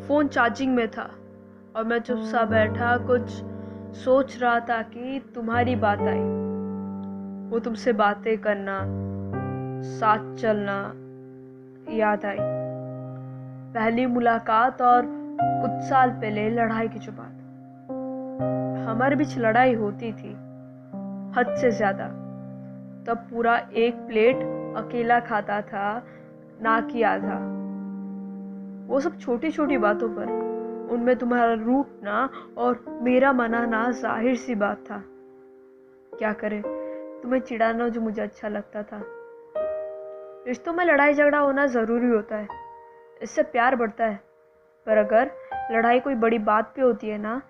Phone charging में था और मैं चुपचाप बैठा कुछ सोच रहा था कि तुम्हारी बात आई। वो तुमसे बातें करना, साथ चलना याद आई। पहली मुलाकात और कुछ साल पहले लड़ाई की जो बात। हमारे बीच लड़ाई होती थी हद से ज़्यादा। तब पूरा एक प्लेट अकेला खाता था, ना कि आधा। वो सब छोटी छोटी बातों पर उनमें तुम्हारा रूठना और मेरा मनाना जाहिर सी बात था। क्या करे, तुम्हें चिढ़ाना जो मुझे अच्छा लगता था। रिश्तों में लड़ाई झगड़ा होना ज़रूरी होता है, इससे प्यार बढ़ता है। पर अगर लड़ाई कोई बड़ी बात पे होती है ना,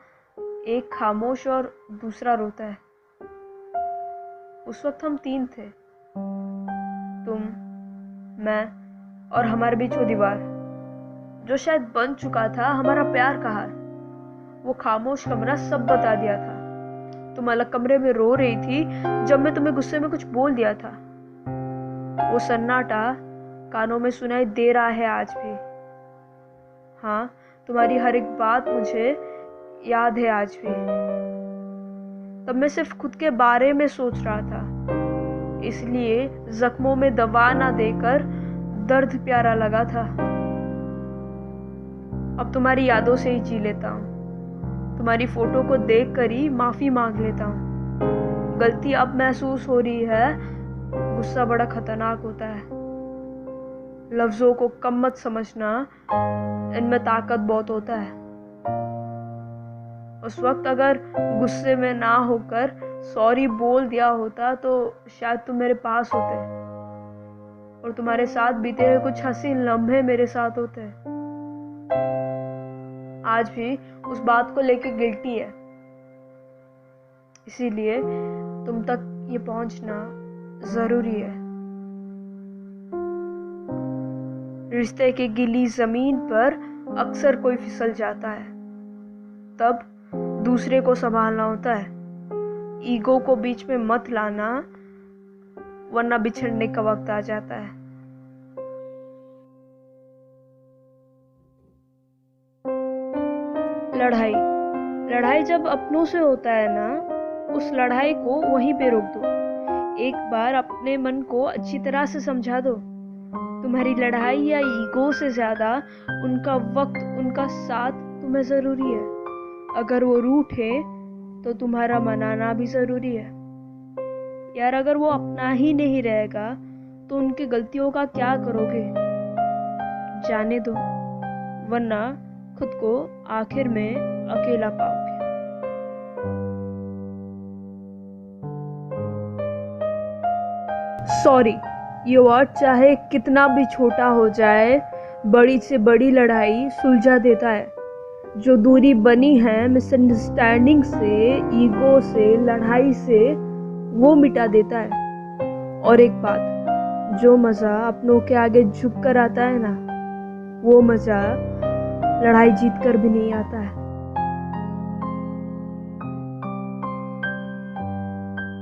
एक खामोश और दूसरा रोता है। उस वक्त हम 3 थे, तुम, मैं और हमारे बीच वो दीवार जो शायद बन चुका था हमारा प्यार का हार। वो खामोश कमरा सब बता दिया था। तुम अलग कमरे में रो रही थी जब मैं तुम्हें गुस्से में कुछ बोल दिया था। वो सन्नाटा कानों में सुनाई दे रहा है आज भी। हाँ, तुम्हारी हर एक बात मुझे याद है आज भी। तब मैं सिर्फ खुद के बारे में सोच रहा था, इसलिए जख्मों में दवा ना देकर दर्द प्यारा लगा था। अब तुम्हारी यादों से ही जी लेता हूँ, तुम्हारी फोटो को देख कर ही माफी मांग लेता हूँ। गलती अब महसूस हो रही है, गुस्सा बड़ा खतरनाक होता है। लफ्जों को कम मत समझना, इनमें ताकत बहुत होता है। उस वक्त अगर गुस्से में ना होकर सॉरी बोल दिया होता तो शायद तुम मेरे पास होते और तुम्हारे साथ बीते हुए कुछ हसीन लम्हे मेरे साथ होते। आज भी उस बात को लेके गिल्टी है, इसीलिए तुम तक ये पहुंचना जरूरी है। रिश्ते की गीली जमीन पर अक्सर कोई फिसल जाता है, तब दूसरे को संभालना होता है। ईगो को बीच में मत लाना, वरना बिछड़ने का वक्त आ जाता है। लड़ाई जब अपनों से होता है ना, उस लड़ाई को वहीं पे रोक दो। एक बार अपने मन को अच्छी तरह से समझा दो। तुम्हारी लड़ाई या ईगो से ज्यादा उनका वक्त, उनका साथ तुम्हें जरूरी है। अगर वो रूठे तो तुम्हारा मनाना भी जरूरी है। यार, अगर वो अपना ही नहीं रहेगा तो उनकी गलतियों का क्या करोगे? जाने दो, वरना खुद को आखिर में अकेला पाओगे। सॉरी, ये वर्ड चाहे कितना भी छोटा हो जाए, बड़ी से बड़ी लड़ाई सुलझा देता है। जो दूरी बनी है मिसअंडरस्टैंडिंग से, ईगो से, लड़ाई से, वो मिटा देता है। और एक बात, जो मज़ा अपनों के आगे झुक कर आता है ना, वो मज़ा लड़ाई जीत कर भी नहीं आता है।